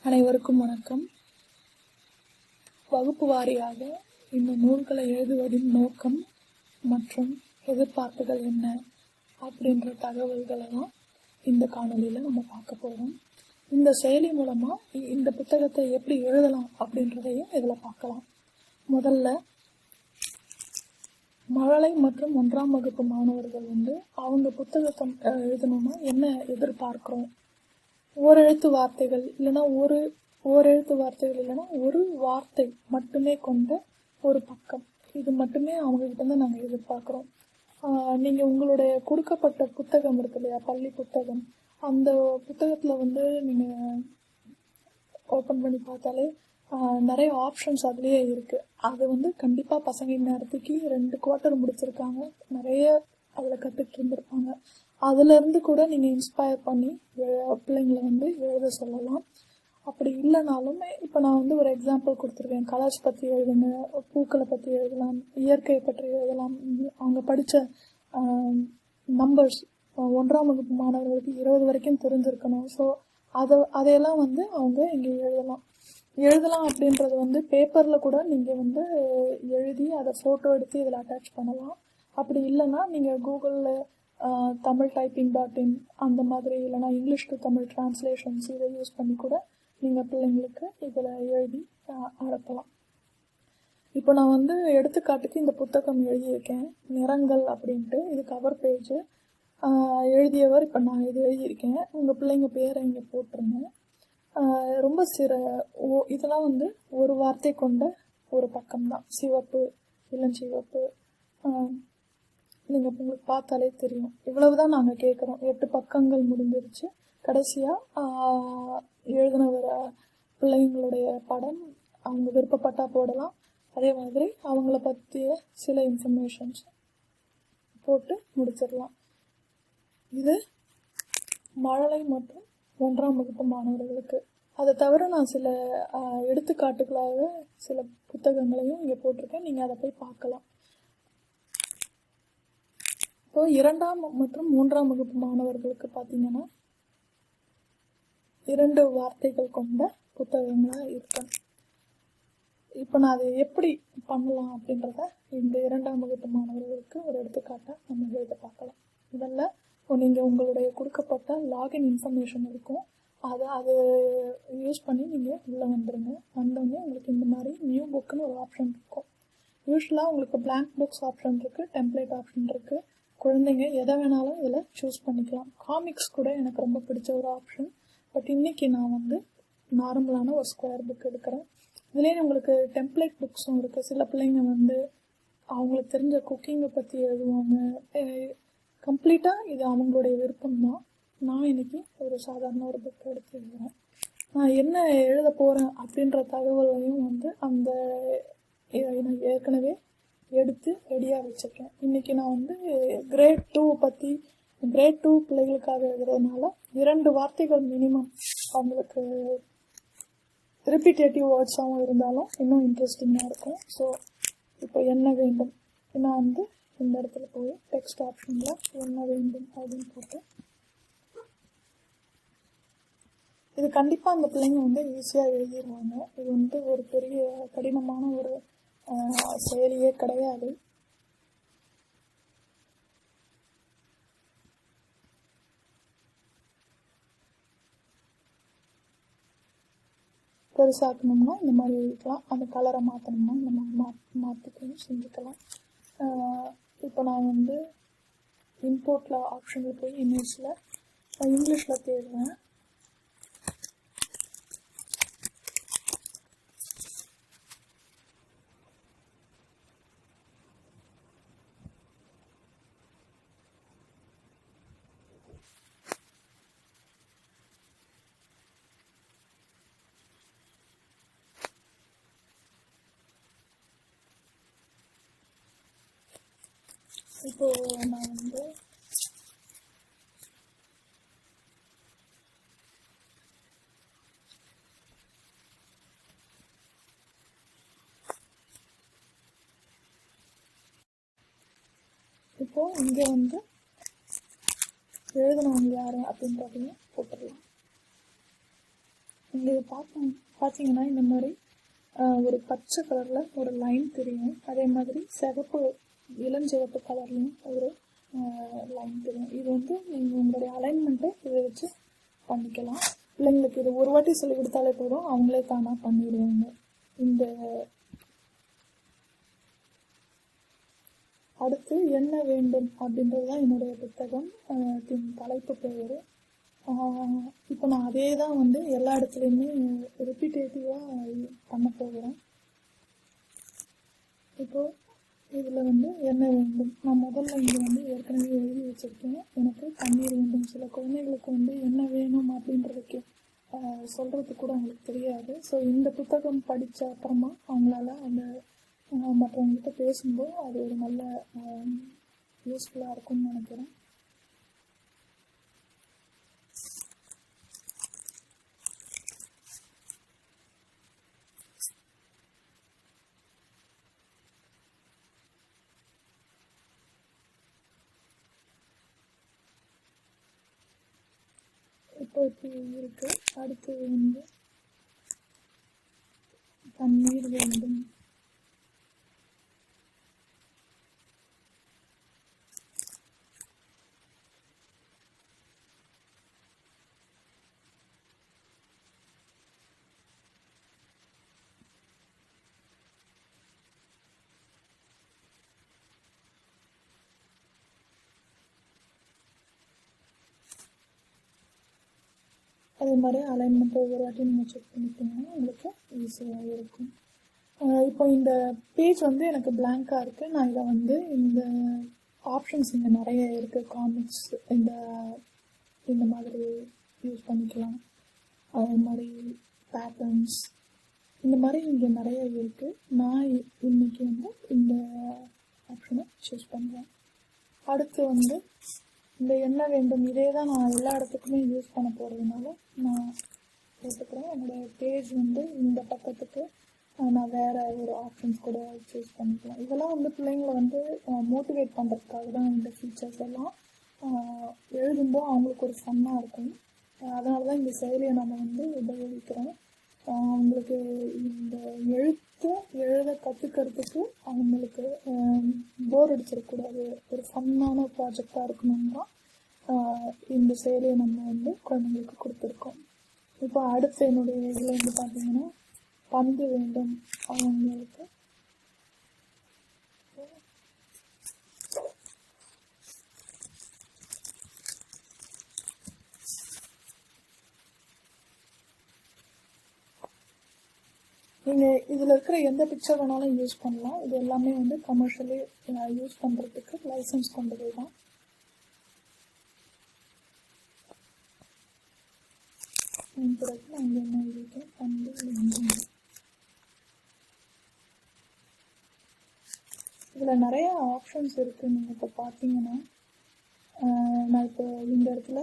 அனைவருக்கும் வணக்கம். வகுப்பு வாரியாக இந்த நூல்களை எழுதுவதின் நோக்கம் மற்றும் எதிர்பார்ப்புகள் என்ன அப்படின்ற தகவல்களை தான் இந்த காணொலியில் நம்ம பார்க்க போகிறோம். இந்த செயலி மூலமாக இந்த புத்தகத்தை எப்படி எழுதலாம் அப்படின்றதையும் இதில் பார்க்கலாம். முதல்ல மழலை மற்றும் 1ஆம் வகுப்பு மாணவர்கள் அவங்க புத்தகத்தை எழுதணும்னா என்ன எதிர்பார்க்குறோம், ஓரெழுத்து வார்த்தைகள் இல்லைன்னா ஓரெழுத்து வார்த்தைகள் இல்லைன்னா ஒரு வார்த்தை மட்டுமே கொண்ட ஒரு பக்கம், இது மட்டுமே அவங்ககிட்ட இருந்து நாங்கள் எதிர்பார்க்குறோம். நீங்கள் உங்களுடைய கொடுக்கப்பட்ட புத்தகம் இருக்கு இல்லையா, பள்ளி புத்தகம், அந்த புத்தகத்தில் நீங்கள் ஓப்பன் பண்ணி பார்த்தாலே நிறைய ஆப்ஷன்ஸ் அதுலேயே இருக்குது. அது கண்டிப்பாக பசங்க இந்நேரத்துக்கு 2 குவார்ட்டர் முடிச்சிருக்காங்க, நிறைய அதில் கற்றுக்கிட்டு இருந்திருப்பாங்க. அதுலேருந்து கூட நீங்கள் இன்ஸ்பயர் பண்ணி பிள்ளைங்களை எழுத சொல்லலாம். அப்படி இல்லைனாலுமே இப்போ நான் ஒரு எக்ஸாம்பிள் கொடுத்துருக்கேன். கலர்ஸ் பற்றி எழுதுங்க, பூக்களை பற்றி எழுதலாம், இயற்கையை பற்றி எழுதலாம். அவங்க படித்த நம்பர்ஸ் 1ஆம் வகுப்பு மாணவர்களுக்கு 20 வரைக்கும் தெரிஞ்சிருக்கணும். ஸோ அதையெல்லாம் அவங்க இங்கே எழுதலாம் அப்படின்றது பேப்பரில் கூட நீங்கள் எழுதி அதை ஃபோட்டோ எடுத்து இதில் அட்டாச் பண்ணலாம். அப்படி இல்லைன்னா நீங்கள் கூகுளில் தமிழ் டைப்பிங்.in அந்த மாதிரி, இல்லைனா இங்கிலீஷ் டு தமிழ் டிரான்ஸ்லேஷன்ஸ் இதை யூஸ் பண்ணி கூட நீங்கள் பிள்ளைங்களுக்கு இதில் எழுதி அனுப்பலாம். இப்போ நான் எடுத்துக்காட்டுக்கு இந்த புத்தகம் எழுதியிருக்கேன், நிறங்கள் அப்படின்ட்டு. இது கவர் பேஜு. எழுதியவர் இப்போ நான் இது எழுதியிருக்கேன். உங்கள் பிள்ளைங்க பேரை இங்கே போட்டுருங்க. ரொம்ப இதெல்லாம் ஒரு வார்த்தை கொண்ட ஒரு பக்கம்தான். சிவப்பு, இளஞ்சிவப்பு, நீங்கள் உங்களுக்கு பார்த்தாலே தெரியும். இவ்வளவுதான் நாங்கள் கேட்குறோம். 8 பக்கங்கள் முடிஞ்சிருச்சு. கடைசியாக எழுதினவர பிள்ளைங்களுடைய படம் அவங்க விருப்பப்பட்டால் போடலாம். அதே மாதிரி அவங்கள பற்றிய சில இன்ஃபர்மேஷன்ஸ் போட்டு முடிச்சிடலாம். இது மழலை மற்றும் 1ஆம் வகுப்பு மாணவர்களுக்கு. அதை தவிர நான் சில எடுத்துக்காட்டுகளாக சில புத்தகங்களையும் இங்கே போட்டிருக்கேன், நீங்கள் அதை போய் பார்க்கலாம். இப்போ 2ஆம் மற்றும் 3ஆம் வகுப்பு மாணவர்களுக்கு பார்த்தீங்கன்னா 2 வார்த்தைகள் கொண்ட புத்தகங்களாக இருக்கும். இப்போ நான் அதை எப்படி பண்ணலாம் அப்படின்றத இந்த 2ஆம் வகுப்பு மாணவர்களுக்கு ஒரு எடுத்துக்காட்டாக நம்ம எழுத பார்க்கலாம். முதல்ல நீங்கள் உங்களுடைய கொடுக்கப்பட்ட லாகின் இன்ஃபர்மேஷன் இருக்கும், அதை யூஸ் பண்ணி நீங்கள் உள்ளே வந்துடுங்க. வந்தோடனே உங்களுக்கு இந்த மாதிரி நியூ புக்குன்னு ஒரு ஆப்ஷன் இருக்கும். யூஸ்வலாக உங்களுக்கு பிளாங்க் புக்ஸ் ஆப்ஷன் இருக்குது, டெம்ப்ளேட் ஆப்ஷன் இருக்குது. குழந்தைங்க எதை வேணாலும் இதில் சூஸ் பண்ணிக்கலாம். காமிக்ஸ் கூட எனக்கு ரொம்ப பிடிச்ச ஒரு ஆப்ஷன். பட் இன்றைக்கி நான் நார்மலான ஒரு ஸ்கொயர் புக் எடுக்கிறேன். இதுலேயே உங்களுக்கு டெம்ப்ளேட் புக்ஸும் இருக்குது. சில பிள்ளைங்க அவங்களுக்கு தெரிஞ்ச குக்கிங்கை பற்றி எழுதுவாங்க. கம்ப்ளீட்டாக இது அவங்களுடைய விருப்பம்தான். நான் இன்றைக்கி ஒரு சாதாரண ஒரு புக் எடுத்து எழுதுகிறேன். நான் என்ன எழுத போகிறேன் அப்படின்ற தகவலையும் அந்த நான் ஏற்கனவே எடுத்து ரெடியாக வச்சுருக்கேன். இன்றைக்கி நான் கிரேட் 2 பிள்ளைகளுக்காக எழுதுறதுனால 2 வார்த்தைகள் மினிமம் அவங்களுக்கு ரிப்பீட்டேட்டிவ் வேர்ட்ஸாகவும் இருந்தாலும் இன்னும் இன்ட்ரெஸ்டிங்காக இருக்கும். ஸோ இப்போ என்ன வேண்டும், நான் இந்த இடத்துல போய் டெக்ஸ்ட் ஆப்ஷனில் என்ன வேண்டும் அப்படின்னு போட்டு, இது கண்டிப்பாக அந்த பிள்ளைங்க ஈஸியாக எழுதிடுவாங்க. இது ஒரு பெரிய கடினமான ஒரு செயலியே கிடையாது. பெருசாக்கணும்னா இந்த மாதிரி எழுதிக்கலாம், அந்த கலரை மாற்றணும்னா இந்த மாதிரி மாற்றிக்கணும், செஞ்சுக்கலாம். இப்போ நான் இம்போர்ட்டில் ஆப்ஷனில் போய் இங்கிலீஷில் தேடுவேன். இப்போ நான் இங்கே எழுதினவங்க யார் அப்படின்றதையும் போட்டுடலாம். இங்கே பார்த்தீங்கன்னா இந்த மாதிரி ஒரு பச்சை கலரில் ஒரு லைன் தெரியும். அதே மாதிரி இளஞ்சிவப்பு கலர்லையும் ஒரு லைன் தெரியும். இது வந்து நீங்கள் உங்களுடைய அலைன்மெண்ட்டை இதை வச்சு பண்ணிக்கலாம். பிள்ளைங்களுக்கு இது ஒரு வாட்டி சொல்லி கொடுத்தாலே போதும், அவங்களே தானாக பண்ணிடுவாங்க. இந்த அடுத்து என்ன வேண்டும் அப்படின்றது தான் என்னுடைய புத்தகம் தலைப்பு பெயர். இப்போ நான் அதே தான் வந்து எல்லா இடத்துலையுமே ரிப்பீட்டேட்டிவாக பண்ண போகிறேன். இப்போது இதில் வந்து என்ன வேண்டும், நான் முதல்ல இங்கே வந்து ஏற்கனவே எழுதி வச்சுருக்கேன். எனக்கு தண்ணீர் வேண்டும். சில குழந்தைகளுக்கு வந்து என்ன வேணும் அப்படின்றதுக்கு சொல்கிறது கூட அவங்களுக்கு தெரியாது. ஸோ இந்த புத்தகம் படித்த அப்புறமா அவங்களால அந்த மற்றவங்ககிட்ட பேசும்போது அது ஒரு நல்ல யூஸ்ஃபுல்லாக இருக்கும்னு நினைக்கிறேன். இப்போ இப்படி இருக்கு. அடுத்து வந்து தண்ணீர் வேண்டும். அதே மாதிரி அலைன்மெண்ட் ஒவ்வொரு வாட்டியும் நீங்கள் செக் பண்ணிட்டீங்கன்னா உங்களுக்கு ஈஸியாக இருக்கும். இப்போ இந்த பேஜ் வந்து எனக்கு பிளாங்காக இருக்குது. நான் இதை வந்து இந்த ஆப்ஷன்ஸ் இங்கே நிறைய இருக்குது. காமிக்ஸ் இந்த மாதிரி யூஸ் பண்ணிக்கலாம். அதே மாதிரி பேட்டர்ன்ஸ் இந்த மாதிரி இங்கே நிறைய இருக்குது. நான் இன்னைக்கு வந்து இந்த ஆப்ஷனை சூஸ் பண்ணுறேன். அடுத்து வந்து இந்த என்ன வேண்டும் இதே தான் நான் எல்லா இடத்துக்குமே யூஸ் பண்ண போகிறதுனால நான் போட்டுக்கிறேன். என்னோடய பேஜ் வந்து இந்த பக்கத்துக்கு நான் வேறு ஒரு ஆப்ஷன்ஸ் கூட சூஸ் பண்ணிக்கலாம். இதெல்லாம் வந்து பிள்ளைங்களை வந்து மோட்டிவேட் பண்ணுறதுக்காக தான் இந்த ஃபீச்சர்ஸ் எல்லாம். எழுதும்போது அவங்களுக்கு ஒரு ஃபன்னாக இருக்கும். அதனால தான் இந்த செயலியை நம்ம வந்து உபயோகிக்கிறோம். அவங்களுக்கு இந்த எழுத கற்றுக்கிறதுக்கு அவங்களுக்கு போர் அடிச்சிடக்கூடாது, ஒரு ஃபன்னான ப்ராஜெக்டாக இருக்கணும்னா இந்த செயலியை நம்ம வந்து குழந்தைங்களுக்கு கொடுத்துருக்கோம். இப்போ அடுத்து என்னுடைய இதில் வந்து பார்த்தீங்கன்னா பந்து வேண்டும் அவங்களுக்கு. நீங்கள் இதில் இருக்கிற எந்த பிக்சர் வேணாலும் யூஸ் பண்ணலாம். இது எல்லாமே வந்து கமர்ஷியலி யூஸ் பண்ணுறதுக்கு லைசன்ஸ் கொண்டது தான். பிறகு நான் இங்கே என்ன எழுதியிருக்கேன், பந்து வேண்டும். இதில் நிறைய ஆப்ஷன்ஸ் இருக்குது. நீங்கள் இப்போ பார்த்தீங்கன்னா நான் இப்போ இந்த இடத்துல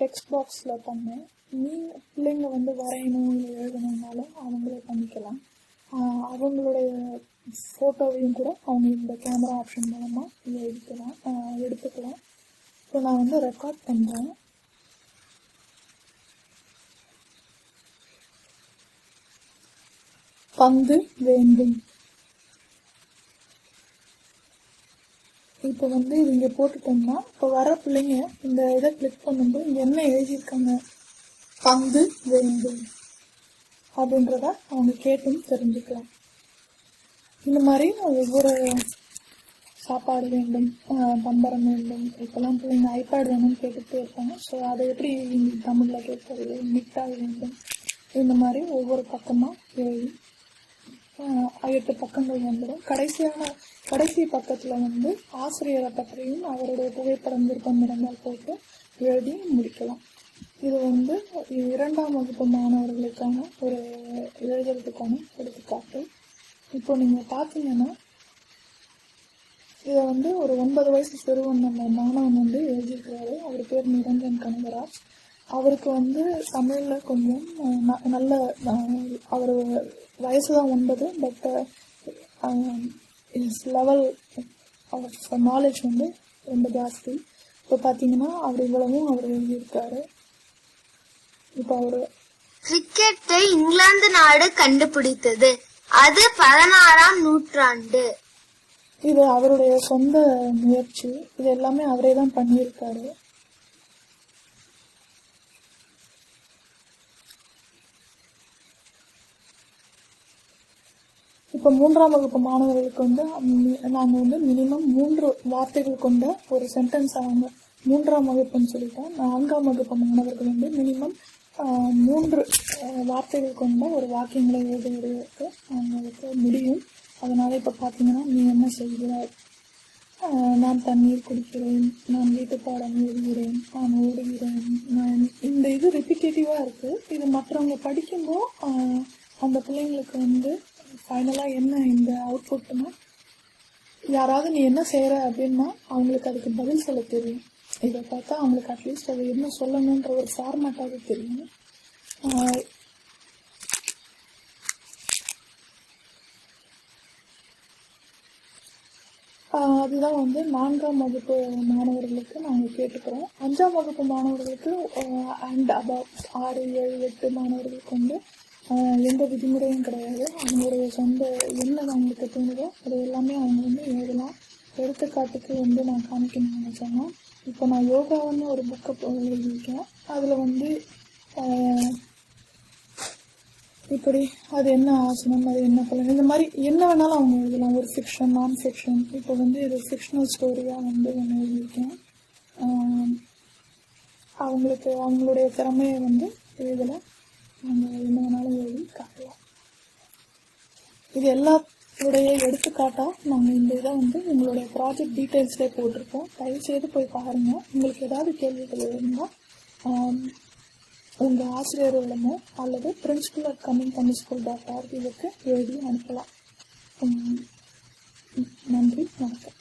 டெக்ஸ்ட் பாக்ஸில் பண்ணேன். நீங்கள் பிள்ளைங்க வந்து வரையணும் இல்லை எழுதணுன்னாலும் அவங்களே பண்ணிக்கலாம். அவங்களுடைய ஃபோட்டோவையும் கூட அவங்க இந்த கேமரா ஆப்ஷன் மூலமாக எடுத்துக்கலாம். இப்போ நான் வந்து ரெக்கார்ட் பண்ணுறேன். பந்து வேண்டும். இப்போ வந்து இது இங்கே போட்டுட்டோம்னா இப்போ வர பிள்ளைங்க இந்த இதை கிளிக் பண்ணும்போது இங்கே என்ன எழுதியிருக்காங்க, பந்து வேண்டும் அப்படின்றத அவங்க கேட்டும் தெரிஞ்சுக்கலாம். இந்த மாதிரி ஒவ்வொரு சாப்பாடு வேண்டும், பம்பரம் வேண்டும், இப்போல்லாம் பிள்ளைங்க ஐபேட் வேணும்னு கேட்டுகிட்டே இருப்பாங்க. ஸோ அதை எப்படி தமிழில் கேட்கறது, மிட்டாய் வேண்டும், இந்த மாதிரி ஒவ்வொரு பக்கமாக எழுதி 8 பக்கங்கள் வந்துடும். கடைசி பக்கத்தில் வந்து ஆசிரியரை பற்றியும் அவருடைய புகைப்படம் விருப்பம் இருந்தால் போட்டு எழுதி முடிக்கலாம். இது வந்து 2ஆம் வகுப்பு மாணவர்களுக்கான ஒரு எழுதுறதுக்கான எடுத்துக்காட்டு. இப்போ நீங்கள் பார்த்தீங்கன்னா இதை வந்து ஒரு 9 வயசு சிறுவன் நம்ம மாணவன் வந்து எழுதியிருக்கிறாரு. அவர் பேர் நிரஞ்சன் கனகராஜ். அவருக்கு வந்து தமிழில் கொஞ்சம் நல்ல அவர் வயசு தான் 9, பட் லெவல் ஆஃப் நாலேஜ் வந்து ரொம்ப ஜாஸ்தி. இப்போ பார்த்தீங்கன்னா அவர் இவ்வளவும் அவர் எழுதியிருக்காரு. இப்போ அவரு கிரிக்கெட்டை இங்கிலாந்து நாடு கண்டுபிடித்தது. அது 16ஆம் நூற்றாண்டு. இது அவருடைய சொந்த முயற்சி. இது எல்லாமே அவரே தான் பண்ணியிருக்காரு. இப்போ 3ஆம் வகுப்பு மாணவர்களுக்கு வந்து நாங்கள் வந்து மினிமம் 3 வார்த்தைகள் கொண்ட ஒரு சென்டென்ஸ் அவங்க 3ஆம் வகுப்புன்னு சொல்லிட்டோம். 4ஆம் வகுப்பு மாணவர்கள் வந்து மினிமம் 3 வார்த்தைகள் கொண்ட ஒரு வாக்கியங்களை எழுதுவதற்கு அவங்களுக்கு முடியும். அதனால இப்போ பார்த்தீங்கன்னா, நீ என்ன செய்கிறாய், நான் தண்ணீர் குடிக்கிறேன், நான் வீட்டு பாடம் எழுதுகிறேன், நான் ஓடுகிறேன், நான் இந்த இது ரிப்பிட்டேட்டிவாக இருக்குது. இது மற்றவங்க படிக்கும்போது அந்த பிள்ளைங்களுக்கு வந்து ஃபைனலாக என்ன இந்த அவுட்புட்னா, யாராவது நீ என்ன செய்கிற அப்படின்னா அவங்களுக்கு அதுக்கு பதில் சொல்ல தெரியும். இதை பார்த்தா அவங்களுக்கு அட்லீஸ்ட் அதை என்ன சொல்லணுன்ற ஒரு ஃபார்மேட்டாவது தெரியும். அதுதான் வந்து 4ஆம் வகுப்பு மாணவர்களுக்கு நாங்கள் கேட்டுக்கிறோம். 5ஆம் வகுப்பு மாணவர்களுக்கு அண்ட் அபவ் 6, 7, 8 மாணவர்களுக்கு வந்து எந்த விதிமுறையும் கிடையாது. அவங்களுடைய சொந்த என்ன அவங்களுக்கு தோணுதோ அது எல்லாமே அவங்க வந்து எழுதலாம். எடுத்துக்காட்டுக்கு வந்து நான் காமிக்கணும்னு நினச்சேன்னா, இப்போ நான் யோகான்னு ஒரு புக்கை எழுதியிருக்கேன். அதில் வந்து இப்படி அது என்ன ஆசனம், அது என்ன பலன், இந்த மாதிரி என்ன வேணாலும் அவங்க எழுதலாம். ஒரு ஃபிக்ஷன், நான் ஃபிக்ஷன். இப்போ வந்து இது ஃபிக்ஷனல் ஸ்டோரியாக வந்து ஒன்று எழுதியிருக்கேன். அவங்களுக்கு அவங்களுடைய திறமையை வந்து எழுதலை, நம்ம என்ன வேணாலும் எழுதி காட்டலாம். இது எல்லாத்துடைய எடுத்துக்காட்டாக நாங்கள் இந்த இதை வந்து எங்களுடைய ப்ராஜெக்ட் டீட்டெயில்ஸ்லேயே போட்டிருக்கோம். தயவுசெய்து போய் பாருங்கள். உங்களுக்கு ஏதாவது கேள்விகள் இருந்தால் உங்கள் ஆசிரியர் இல்லமோ அல்லது principal@comingtamilschool.org இதுக்கு எழுதி அனுப்பலாம். நன்றி, வணக்கம்.